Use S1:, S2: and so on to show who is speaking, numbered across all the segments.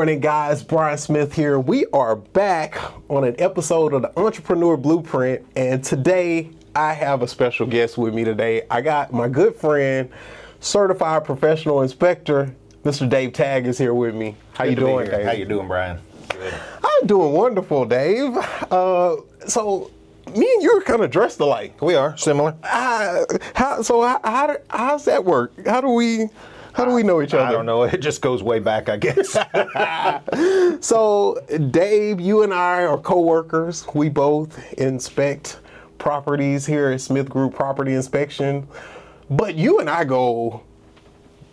S1: morning, guys. Brian Smith here. We are back on an episode of the Entrepreneur Blueprint, and today I have a special guest with me today. I got my good friend, certified professional inspector, Mr. Dave Tague is here with me. How you doing, Dave?
S2: How you doing, Brian? Good.
S1: I'm doing wonderful, Dave. So me and you are kind of dressed alike.
S2: We are similar.
S1: How's that work? How do we know each other?
S2: I don't know. It just goes way back, I guess.
S1: So, Dave, you and I are co-workers. We both inspect properties here at Smith Group Property Inspection. But you and I go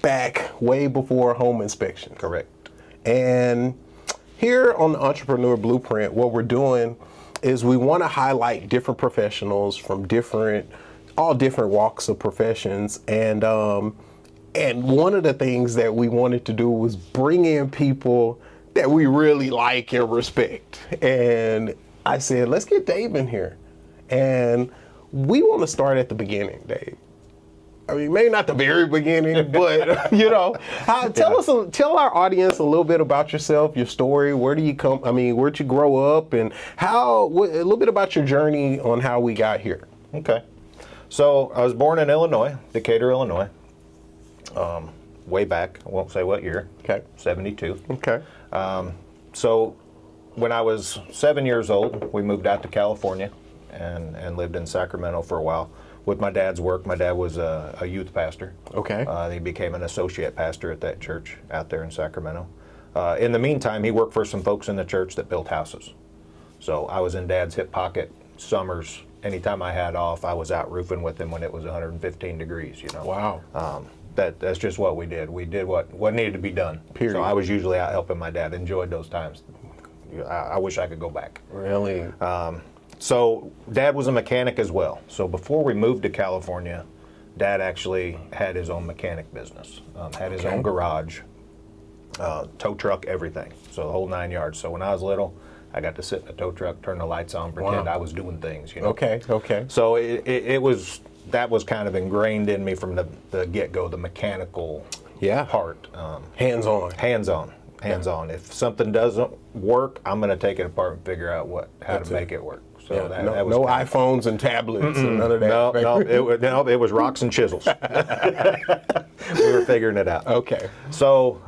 S1: back way before home inspection.
S2: Correct.
S1: And here on the Entrepreneur Blueprint, what we're doing is we want to highlight different professionals from all different walks of professions. And one of the things that we wanted to do was bring in people that we really like and respect. And I said, let's get Dave in here. And we want to start at the beginning, Dave. I mean, maybe not the very beginning, but tell our audience a little bit about yourself, your story. Where'd you grow up, and a little bit about your journey on how we got here.
S2: Okay. So I was born in Illinois, Decatur, Illinois. Way back, I won't say what year.
S1: Okay.
S2: 72.
S1: Okay.
S2: So when I was 7 years old, we moved out to California and lived in Sacramento for a while with my dad's work. My dad was a youth pastor.
S1: Okay.
S2: He became an associate pastor at that church out there in Sacramento. In the meantime, he worked for some folks in the church that built houses. So I was in Dad's hip pocket summers. Anytime I had off, I was out roofing with him when it was 115 degrees, you know.
S1: Wow.
S2: That's just what we did. We did what needed to be done.
S1: Period.
S2: So I was usually out helping my dad. Enjoyed those times. I wish I could go back.
S1: Really?
S2: So Dad was a mechanic as well. So before we moved to California, Dad actually had his own mechanic business. Had his own garage, tow truck, everything. So the whole 9 yards. So when I was little, I got to sit in a tow truck, turn the lights on, pretend I was doing things. You know?
S1: Okay.
S2: So that was kind of ingrained in me from the get-go, the mechanical part. Hands-on. If something doesn't work, I'm going to take it apart and figure out how to make it work. So that was
S1: no iPhones and tablets and none of that.
S2: It was rocks and chisels. We were figuring it out.
S1: Okay.
S2: So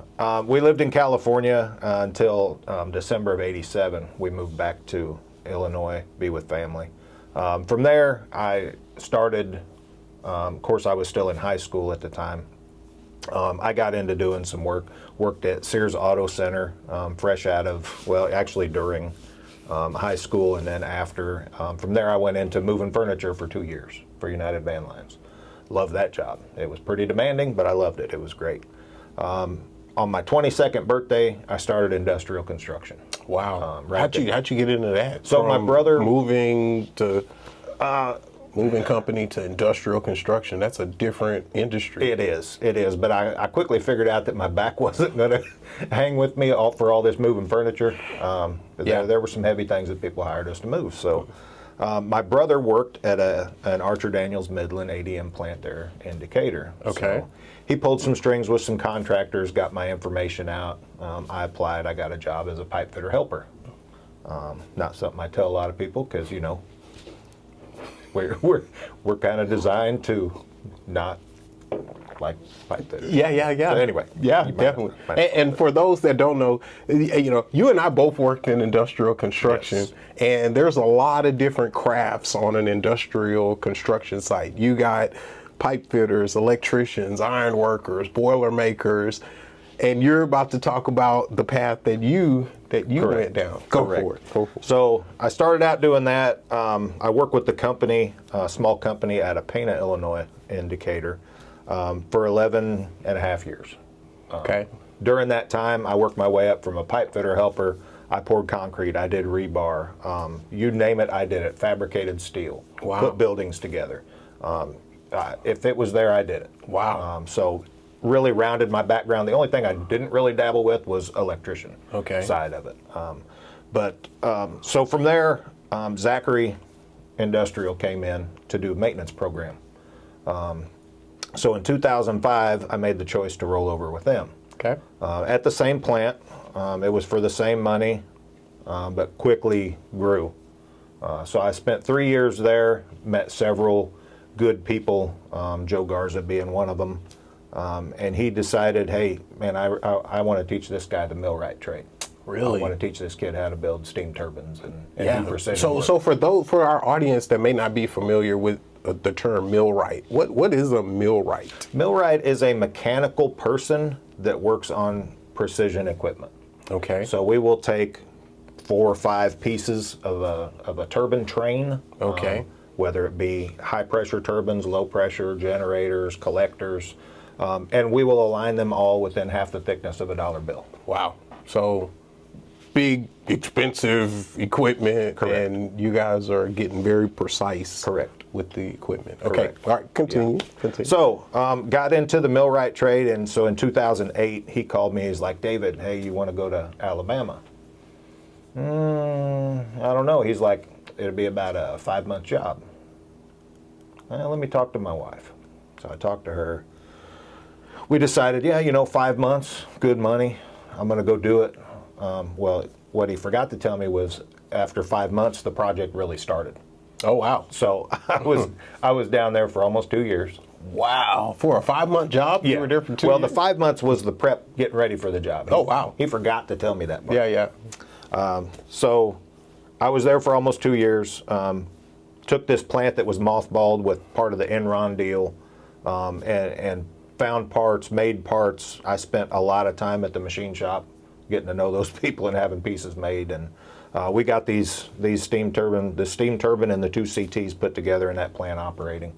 S2: we lived in California until December of '87. We moved back to Illinois, be with family. From there, I started, of course, I was still in high school at the time. I got into doing some worked at Sears Auto Center, fresh out of, during high school, and then after. From there, I went into moving furniture for 2 years for United Van Lines. Loved that job. It was pretty demanding, but I loved it. It was great. On my 22nd birthday, I started industrial construction.
S1: Wow. How'd you get into that?
S2: So my brother
S1: moving company to industrial construction, that's a different industry.
S2: It is. But I quickly figured out that my back wasn't going to hang with me for all this moving furniture. There were some heavy things that people hired us to move. So my brother worked at an Archer Daniels Midland ADM plant there in Decatur.
S1: Okay.
S2: So he pulled some strings with some contractors, got my information out. I applied. I got a job as a pipe fitter helper. Not something I tell a lot of people because, you know, we're kind of designed to not like pipe fitters.
S1: Yeah.
S2: So anyway.
S1: Yeah, definitely. And for those that don't know, you know, you and I both worked in industrial construction, and there's a lot of different crafts on an industrial construction site. You got pipe fitters, electricians, iron workers, boiler makers, and you're about to talk about the path that you went down. Go for it.
S2: So I started out doing that. I worked with the company, a small company out of Pana, Illinois, in Decatur, for 11 and a half years.
S1: Okay.
S2: During that time, I worked my way up from a pipe fitter helper. I poured concrete. I did rebar. You name it, I did it. Fabricated steel.
S1: Wow.
S2: Put buildings together. If it was there, I did it.
S1: Wow.
S2: So really rounded my background. The only thing I didn't really dabble with was electrician side of it. So from there, Zachary Industrial came in to do a maintenance program. So in 2005, I made the choice to roll over with them.
S1: Okay.
S2: At the same plant, It was for the same money, but quickly grew. So I spent 3 years there, met several good people, Joe Garza being one of them. And he decided, hey, man, I want to teach this guy the millwright trade.
S1: Really?
S2: I want to teach this kid how to build steam turbines and do precision
S1: So,
S2: work.
S1: so for our audience that may not be familiar with the term millwright, what is a millwright?
S2: Millwright is a mechanical person that works on precision equipment.
S1: Okay.
S2: So we will take 4 or 5 pieces of a turbine train.
S1: Okay.
S2: Whether it be high pressure turbines, low pressure generators, collectors, and we will align them all within half the thickness of a dollar bill.
S1: Wow. So big, expensive equipment,
S2: Correct.
S1: and you guys are getting very precise.
S2: Correct.
S1: With the equipment.
S2: Correct.
S1: Okay. All right. Continue. Continue.
S2: So got into the millwright trade, and so in 2008 he called me. He's like, David, hey, you want to go to Alabama? I don't know. He's like, it'll be about a 5-month job. Well, let me talk to my wife. So I talked to her. We decided, 5 months, good money. I'm going to go do it. Well, what he forgot to tell me was after 5 months, the project really started.
S1: Oh, wow.
S2: So I was down there for almost 2 years.
S1: Wow. For a 5-month job? You were there for 2
S2: Well,
S1: years?
S2: the 5 months was the prep, getting ready for the job.
S1: Oh, wow.
S2: He forgot to tell me that part.
S1: Yeah.
S2: So I was there for almost 2 years. Took this plant that was mothballed with part of the Enron deal, and found parts, made parts. I spent a lot of time at the machine shop getting to know those people and having pieces made. And we got these steam turbine, the steam turbine and the 2 CTs put together in that plant operating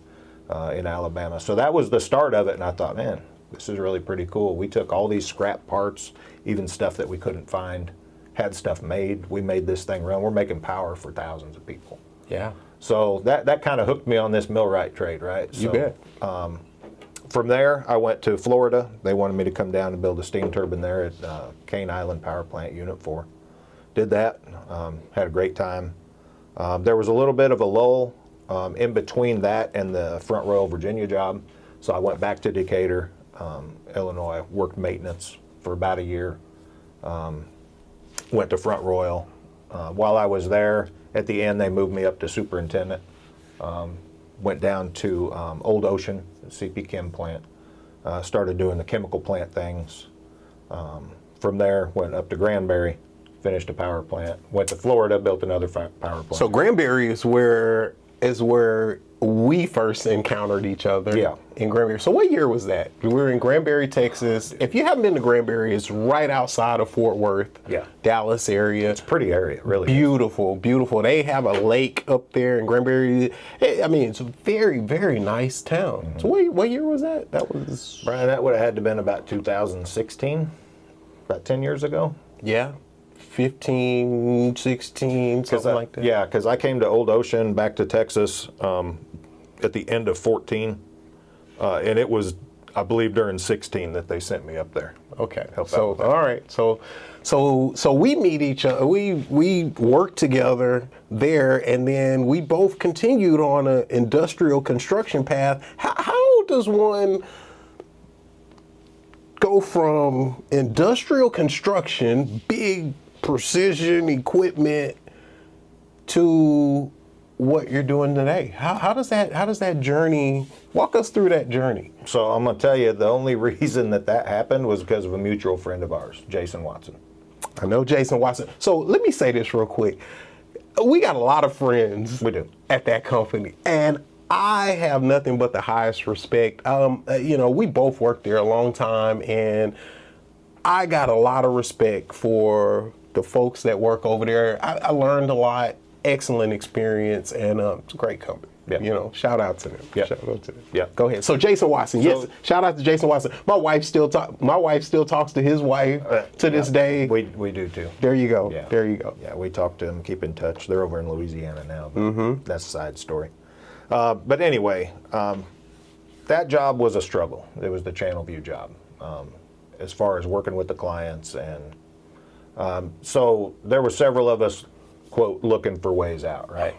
S2: in Alabama. So that was the start of it. And I thought, man, this is really pretty cool. We took all these scrap parts, even stuff that we couldn't find, had stuff made. We made this thing run. We're making power for thousands of people.
S1: Yeah.
S2: So that kind of hooked me on this millwright trade, right?
S1: You bet.
S2: From there, I went to Florida. They wanted me to come down and build a steam turbine there at Cane Island Power Plant Unit 4. Did that, had a great time. There was a little bit of a lull in between that and the Front Royal, Virginia job. So I went back to Decatur, Illinois, worked maintenance for about a year. Went to Front Royal. While I was there, at the end, they moved me up to superintendent. Went down to Old Ocean, CP Chem plant. Started doing the chemical plant things. From there, went up to Granbury, finished a power plant. Went to Florida, built another power plant.
S1: So Granbury is where we first encountered each other.
S2: Yeah.
S1: In Granbury. So what year was that? We were in Granbury, Texas. If you haven't been to Granbury, it's right outside of Fort Worth.
S2: Yeah.
S1: Dallas area.
S2: It's a pretty area, really.
S1: Beautiful, beautiful. They have a lake up there in Granbury. I mean, it's a very, very nice town. Mm-hmm. So what year was that? That was...
S2: Brian, that would have had to been about 2016, about 10 years ago.
S1: Yeah. 15, 16, something like that.
S2: Yeah, because I came to Old Ocean, back to Texas at the end of 14. And it was, I believe, during 16 that they sent me up there.
S1: Okay.
S2: Help out
S1: So
S2: with that.
S1: all right. So we meet each other. We work together there, and then we both continued on an industrial construction path. How does one go from industrial construction, big precision equipment, to what you're doing today? How does that journey, walk us through that journey?
S2: So I'm going to tell you, the only reason that happened was because of a mutual friend of ours, Jason Watson.
S1: I know Jason Watson. So let me say this real quick. We got a lot of friends.
S2: We do.
S1: At that company, and I have nothing but the highest respect. We both worked there a long time, and I got a lot of respect for the folks that work over there. I learned a lot. Excellent experience, and it's a great company.
S2: Yeah.
S1: Shout out to them.
S2: Yeah.
S1: Shout out to them.
S2: Yeah.
S1: Go ahead. So Jason Watson, yes. Shout out to Jason Watson. My wife still talks to his wife to this day.
S2: We do too.
S1: There you go.
S2: Yeah.
S1: There you go.
S2: Yeah, we talk to them, keep in touch. They're over in Louisiana now. But that's a side story. But anyway, that job was a struggle. It was the Channelview job, as far as working with the clients, and so there were several of us, quote, looking for ways out, right?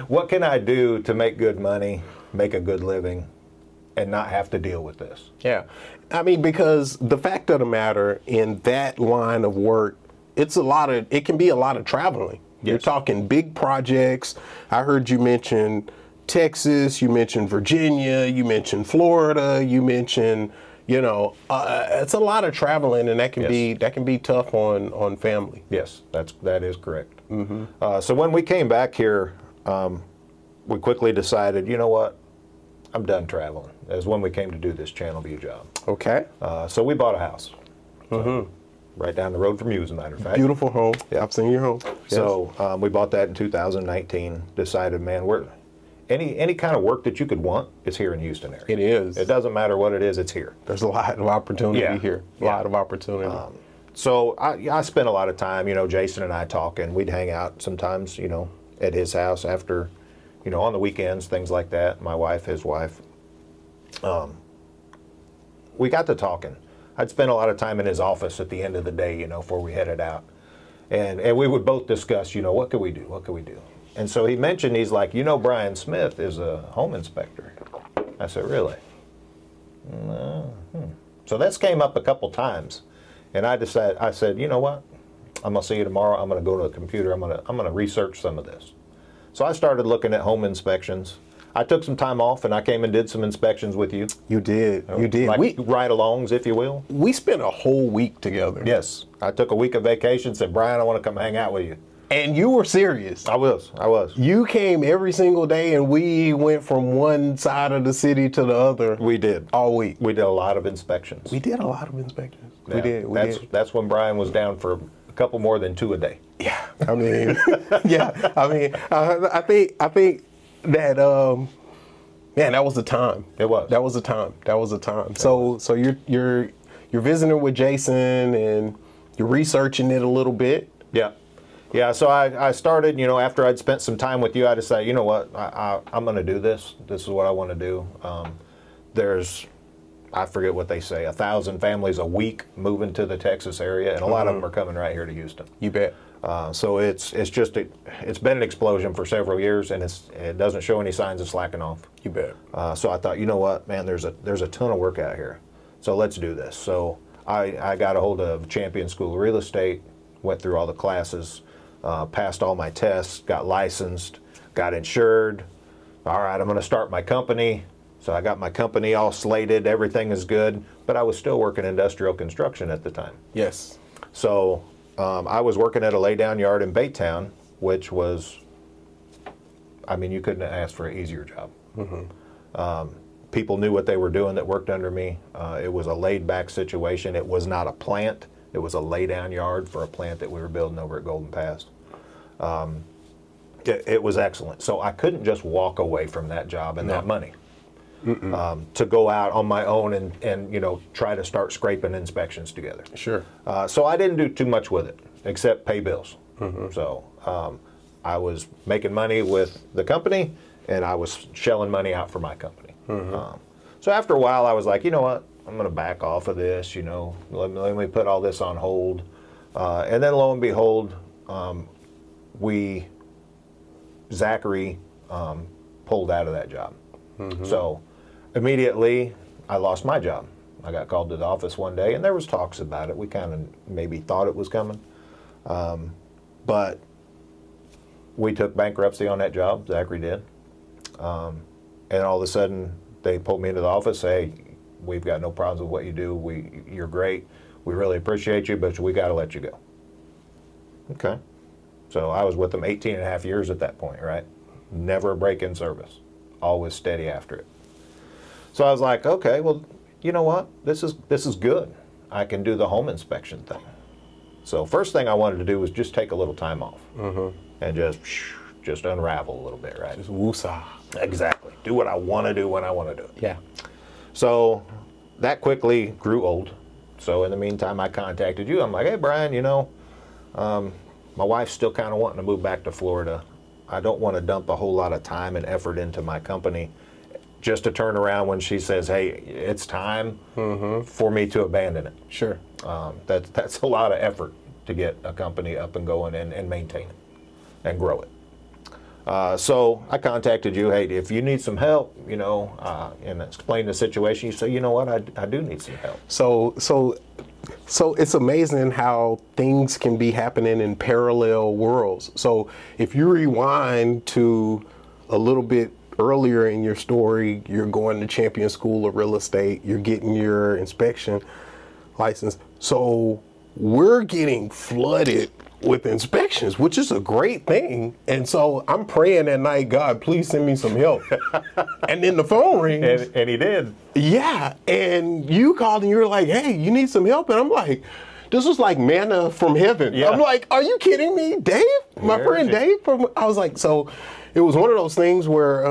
S2: What can I do to make good money, make a good living, and not have to deal with this.
S1: Yeah. I mean, because the fact of the matter, in that line of work, it can be a lot of traveling.
S2: Yes.
S1: You're talking big projects. I heard you mention Texas, you mentioned Virginia, you mentioned Florida, you mentioned, it's a lot of traveling, and that can be tough on family.
S2: Yes, that is correct. So when we came back here, we quickly decided, you know what, I'm done traveling. As when we came to do this Channel View job.
S1: Okay.
S2: So we bought a house. So, right down the road from you, as a matter of fact.
S1: Beautiful home.
S2: Yeah.
S1: I've seen your home. Yes.
S2: So we bought that in 2019. Decided, man, any kind of work that you could want is here in Houston area.
S1: It is.
S2: It doesn't matter what it is, it's here.
S1: There's a lot of opportunity here. A lot of opportunity.
S2: So I spent a lot of time, Jason and I talking. We'd hang out sometimes, at his house after, on the weekends, things like that. My wife, his wife. We got to talking. I'd spend a lot of time in his office at the end of the day, before we headed out. And we would both discuss, what could we do? What could we do? And so he mentioned, he's like, Brian Smith is a home inspector. I said, really? So this came up a couple times. And I said, you know what? I'm going to see you tomorrow. I'm going to go to the computer. I'm going to research some of this. So I started looking at home inspections. I took some time off, and I came and did some inspections with you.
S1: You did. You did.
S2: Like ride-alongs, if you will.
S1: We spent a whole week together.
S2: Yes. I took a week of vacation, said, Brian, I want to come hang out with you.
S1: And you were serious.
S2: I was.
S1: You came every single day, and we went from one side of the city to the other.
S2: We did.
S1: All week.
S2: We did a lot of inspections.
S1: We did a lot of inspections.
S2: Yeah.
S1: We did.
S2: That's when Brian was down for a couple more than 2 a day.
S1: Yeah. I mean, I think that, man, that was the time.
S2: It was.
S1: That was the time. So you're visiting with Jason, and you're researching it a little bit.
S2: Yeah. Yeah, so I started, after I'd spent some time with you, I decided, you know what, I'm going to do this. This is what I want to do. There's, I forget what they say, 1,000 families a week moving to the Texas area, and a lot of them are coming right here to Houston.
S1: You bet.
S2: So it's been an explosion for several years, and it doesn't show any signs of slacking off.
S1: You bet.
S2: So I thought, you know what, man, there's a ton of work out here. So let's do this. So I got a hold of Champion School of Real Estate, went through all the classes, passed all my tests, got licensed, got insured. All right, I'm going to start my company. So I got my company all slated. Everything is good. But I was still working industrial construction at the time.
S1: Yes.
S2: So I was working at a laydown yard in Baytown, which was, you couldn't have asked for an easier job. People knew what they were doing that worked under me. It was a laid-back situation. It was not a plant. It was a laydown yard for a plant that we were building over at Golden Pass. It was excellent. So I couldn't just walk away from that job and that money to go out on my own and try to start scraping inspections together.
S1: Sure.
S2: So I didn't do too much with it except pay bills. So I was making money with the company, and I was shelling money out for my company. So after a while, I was like, you know what? I'm going to back off of this, let me put all this on hold. And then lo and behold, Zachary pulled out of that job. So immediately I lost my job. I got called to the office one day, and there was talks about it. We kind of maybe thought it was coming. But we took bankruptcy on that job, Zachary did. And all of a sudden they pulled me into the office, say, we've got no problems with what you do. You're great. We really appreciate you, but we got to let you go. Okay. So I was with them 18 and a half years at that point, right? Never a break in service. Always steady after it. So I was like, okay, well, you know what? This is good. I can do the home inspection thing. So first thing I wanted to do was just take a little time off and just unravel a little bit, right?
S1: Just woosah.
S2: Exactly. Do what I want to do when I want to do it.
S1: Yeah.
S2: So that quickly grew old. So in the meantime, I contacted you. I'm like, hey, Brian, my wife's still kind of wanting to move back to Florida. I don't want to dump a whole lot of time and effort into my company just to turn around when she says, hey, it's time for me to abandon it.
S1: Sure.
S2: That's a lot of effort to get a company up and going and maintain it and grow it. So I contacted you. Hey, if you need some help, and explain the situation, you say, you know what, I do need some help.
S1: So it's amazing how things can be happening in parallel worlds. So if you rewind to a little bit earlier in your story, you're going to Champion School of Real Estate, you're getting your inspection license. So we're getting flooded with inspections, which is a great thing. And so I'm praying at night, God, please send me some help. And then the phone rings.
S2: And he did.
S1: Yeah. And you called and you were like, hey, you need some help? And I'm like, this was like manna from heaven.
S2: Yeah.
S1: I'm like, are you kidding me? Dave? My friend Dave? I was like, so it was one of those things where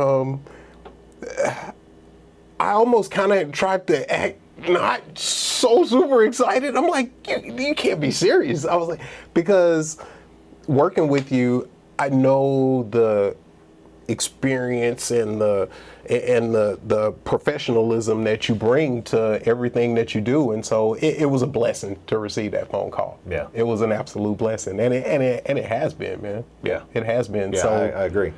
S1: I almost kind of tried to act not so super excited. I'm like, you can't be serious. I was like, because working with you, I know the experience and the professionalism that you bring to everything that you do, and so it was a blessing to receive that phone call.
S2: Yeah,
S1: it was an absolute blessing, and it has been, man.
S2: Yeah,
S1: it has been.
S2: Yeah,
S1: so
S2: I agree.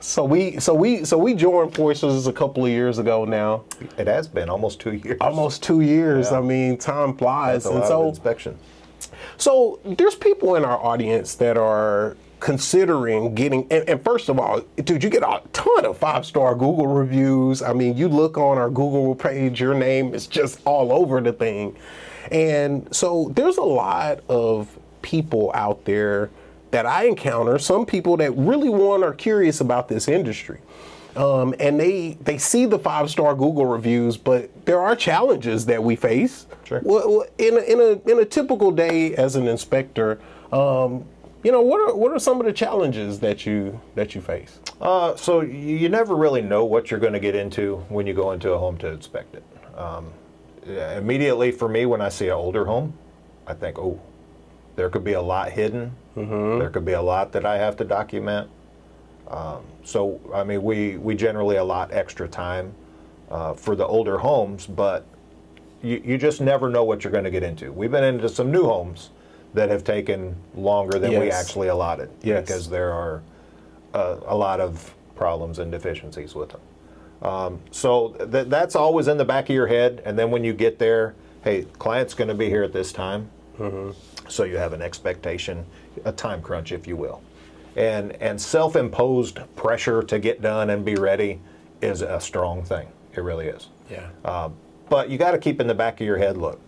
S1: So we joined forces a couple of years ago now.
S2: It has been almost 2 years.
S1: Almost 2 years.
S2: Yeah.
S1: I mean, time flies.
S2: That's a lot of inspection.
S1: So there's people in our audience that are considering getting, and first of all, dude, you get a ton of 5-star Google reviews. I mean, you look on our Google page, your name is just all over the thing. And so there's a lot of people out there that I encounter, some people that really are curious about this industry. And they see the 5-star Google reviews, but there are challenges that we face.
S2: Sure.
S1: Well, in a typical day as an inspector, what are some of the challenges that you face?
S2: So you never really know what you're going to get into when you go into a home to inspect it. Immediately for me, when I see an older home, I think, oh, there could be a lot hidden. Mm-hmm. There could be a lot that I have to document. So, I mean, we generally allot extra time for the older homes, but you just never know what you're going to get into. We've been into some new homes that have taken longer than we actually allotted because there are a lot of problems and deficiencies with them. So that's always in the back of your head, and then when you get there, hey, client's going to be here at this time. Mm-hmm. So you have an expectation, a time crunch, if you will. And self-imposed pressure to get done and be ready is a strong thing. It really is.
S1: Yeah.
S2: But you got to keep in the back of your head, look,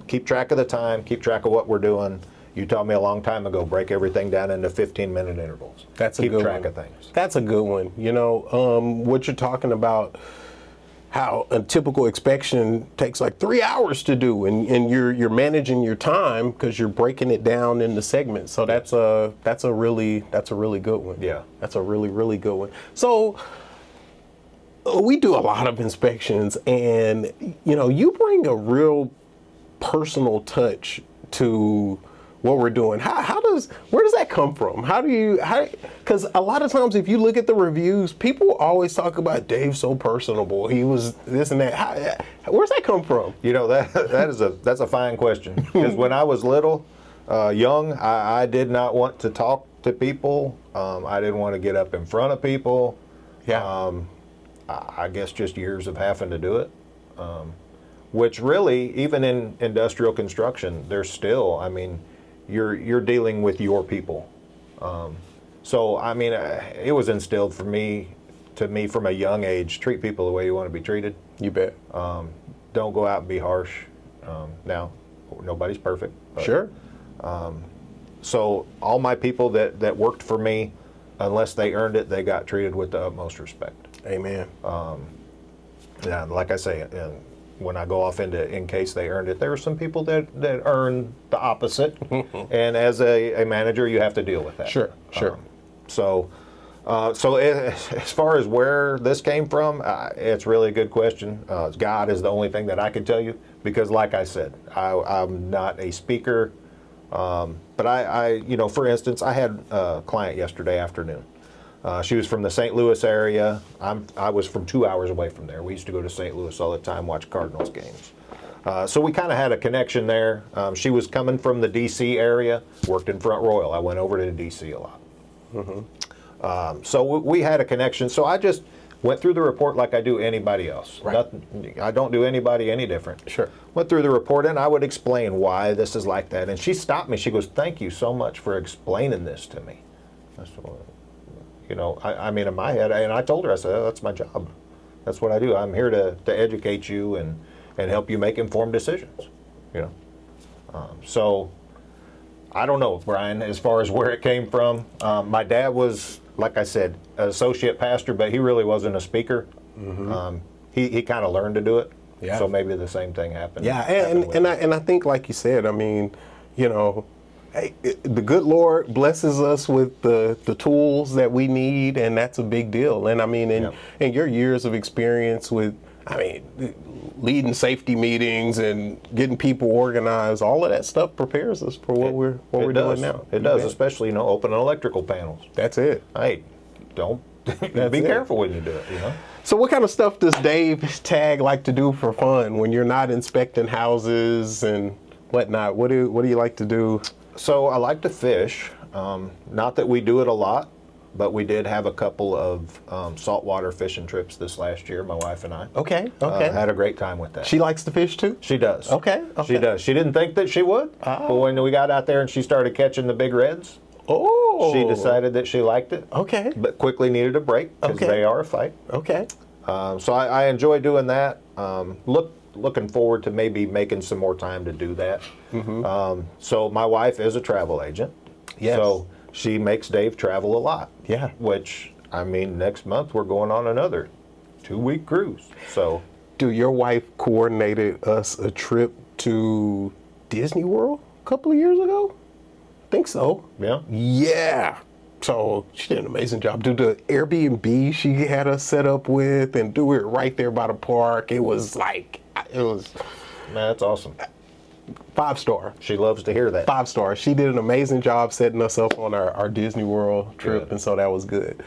S2: keep track of the time, keep track of what we're doing. You told me a long time ago, break everything down into 15-minute intervals.
S1: That's a
S2: keep
S1: good
S2: track
S1: one.
S2: of things.
S1: That's a good one. You know, what you're talking about, how a typical inspection takes like 3 hours to do, and you're managing your time because you're breaking it down into segments. So that's a really good one.
S2: Yeah,
S1: that's a really good one. So we do a lot of inspections, and you bring a real personal touch to what we're doing. Where does that come from? Because a lot of times if you look at the reviews, people always talk about Dave's so personable. He was this and that. Where's that come from?
S2: That's a fine question. Because when I was little, young, I did not want to talk to people. I didn't want to get up in front of people.
S1: Yeah.
S2: I guess just years of having to do it. Which really, even in industrial construction, there's still, I mean, you're dealing with your people. So, I mean, it was instilled to me from a young age, treat people the way you want to be treated.
S1: You bet.
S2: Don't go out and be harsh. Now, nobody's perfect. But,
S1: sure.
S2: So all my people that worked for me, unless they earned it, they got treated with the utmost respect.
S1: Amen.
S2: Yeah, like I say, when I go off in case they earned it, there are some people that earn the opposite, and as a manager, you have to deal with that.
S1: Sure.
S2: So as far as where this came from, it's really a good question. God is the only thing that I can tell you, because like I said, I'm not a speaker, but I for instance, I had a client yesterday afternoon. She was from the St. Louis area. I was from 2 hours away from there. We used to go to St. Louis all the time, watch Cardinals games. So we kind of had a connection there. She was coming from the D.C. area, worked in Front Royal. I went over to D.C. a lot. So we had a connection. So I just went through the report like I do anybody else.
S1: Right.
S2: Nothing, I don't do anybody any different.
S1: Sure.
S2: Went through the report and I would explain why this is like that. And she stopped me. She goes, "Thank you so much for explaining this to me." I said, well, you know, I mean, in my head, and I told her, I said, "Oh, that's my job. That's what I do. I'm here to educate you and help you make informed decisions." You know, so I don't know, Brian, as far as where it came from. My dad was, like I said, an associate pastor, but he really wasn't a speaker. Mm-hmm. He kind of learned to do it.
S1: Yeah.
S2: So maybe the same thing happened.
S1: Yeah, and I think, like you said, I mean, you know, hey, the good Lord blesses us with the tools that we need, and that's a big deal. And I mean, in your years of experience with, I mean, leading safety meetings and getting people organized, all of that stuff prepares us for what we're doing now.
S2: It does, especially, you know, opening electrical panels.
S1: That's it.
S2: Hey, don't be careful when you do it, you know.
S1: So what kind of stuff does Dave Tague like to do for fun when you're not inspecting houses and whatnot? What do you like to do?
S2: So I like to fish. Not that we do it a lot, but we did have a couple of saltwater fishing trips this last year, my wife and I.
S1: Okay.
S2: Had a great time with that.
S1: She likes to fish too?
S2: She does.
S1: Okay.
S2: She does. She didn't think that she would, but when we got out there and she started catching the big reds, she decided that she liked it.
S1: Okay.
S2: But quickly needed a break because they are a fight.
S1: Okay.
S2: So I enjoy doing that. Looking forward to maybe making some more time to do that. Mm-hmm. So my wife is a travel agent.
S1: Yes.
S2: So she makes Dave travel a lot.
S1: Yeah.
S2: Which, I mean, next month we're going on another 2-week cruise. So.
S1: Dude, your wife coordinated us a trip to Disney World a couple of years ago? I think so.
S2: Yeah.
S1: Yeah. So she did an amazing job. Dude, the Airbnb she had us set up with and do it right there by the park. It was like,
S2: Man, that's awesome.
S1: 5-star.
S2: She loves to hear that.
S1: 5-star. She did an amazing job setting us up on our Disney World trip, and so that was good.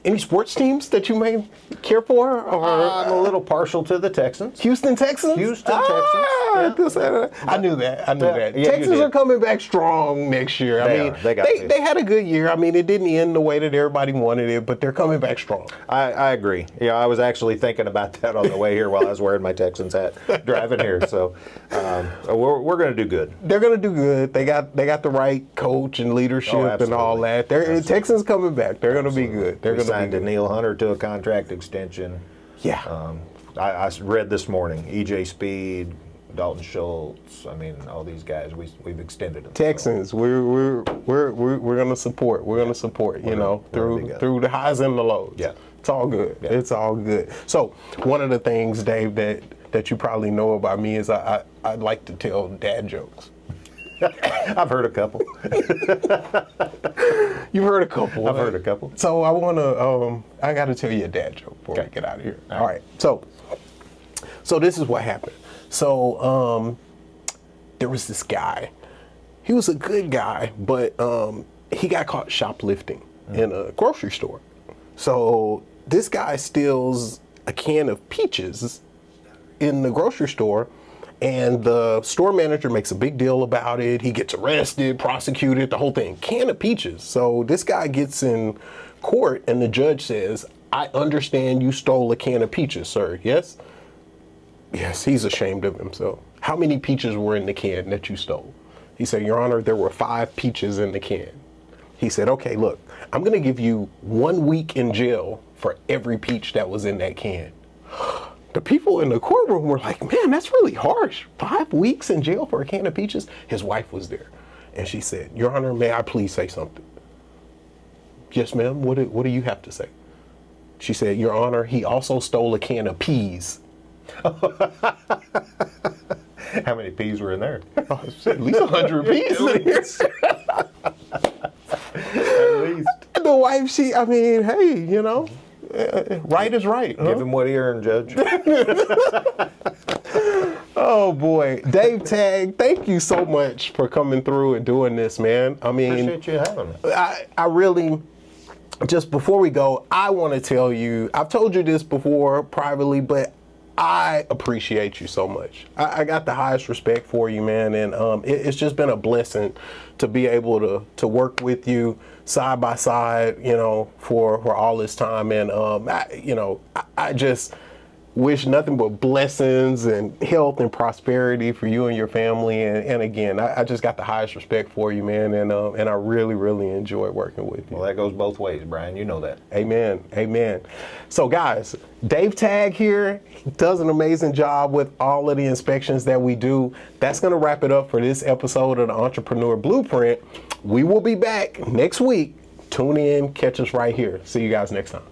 S1: Any sports teams that you may care for? Or
S2: I'm a little partial to the Texans.
S1: Houston Texans?
S2: Texans. Yeah.
S1: I knew that.
S2: Yeah,
S1: Texans are coming back strong next year. They had a good year. I mean, it didn't end the way that everybody wanted it, but they're coming back strong.
S2: I agree. Yeah, I was actually thinking about that on the way here while I was wearing my Texans hat driving here. So we're going to do good.
S1: They're going to do good. They got the right coach and leadership and all that. Texans coming back. They're going to be good. They're going to
S2: signed Daniil Hunter to a contract extension.
S1: Yeah.
S2: I read this morning, EJ Speed, Dalton Schultz. I mean, all these guys we've extended them.
S1: Texans, so. we're going to support. We're going to support. You know, through the highs and the lows.
S2: Yeah.
S1: It's all good. Yeah. It's all good. So one of the things, Dave, that you probably know about me is I like to tell dad jokes.
S2: I've heard a couple.
S1: You've heard a couple.
S2: I've heard a couple.
S1: So I want to, I got to tell you a dad joke before we get out of here. All right. So this is what happened. So there was this guy. He was a good guy, but he got caught shoplifting in a grocery store. So this guy steals a can of peaches in the grocery store. And the store manager makes a big deal about it. He gets arrested, prosecuted, the whole thing. Can of peaches. So this guy gets in court and the judge says, "I understand you stole a can of peaches, sir. Yes?" Yes, he's ashamed of himself. "How many peaches were in the can that you stole?" He said, "Your Honor, there were 5 peaches in the can." He said, "Okay, look, I'm going to give you 1 week in jail for every peach that was in that can." The people in the courtroom were like, "Man, that's really harsh. 5 weeks in jail for a can of peaches?" His wife was there. And she said, "Your Honor, may I please say something?" "Yes, ma'am. What do you have to say?" She said, "Your Honor, he also stole a can of peas."
S2: How many peas were in there?
S1: At least 100 peas in here.
S2: At least.
S1: The wife, hey, you know. Right is right.
S2: Give him what he earned, Judge.
S1: Oh boy, Dave Tague, thank you so much for coming through and doing this, man. I mean,
S2: appreciate you having me.
S1: I really, just before we go, I want to tell you, I've told you this before privately, but I appreciate you so much. I got the highest respect for you, man, and it's just been a blessing to be able to work with you side by side, you know, for all this time. And I just wish nothing but blessings and health and prosperity for you and your family. And again, I just got the highest respect for you, man, and I really, really enjoy working with you.
S2: Well, that goes both ways, Brian. You know that.
S1: Amen. Amen. So, guys, Dave Tague here does an amazing job with all of the inspections that we do. That's going to wrap it up for this episode of the Entrepreneur Blueprint. We will be back next week. Tune in, catch us right here. See you guys next time.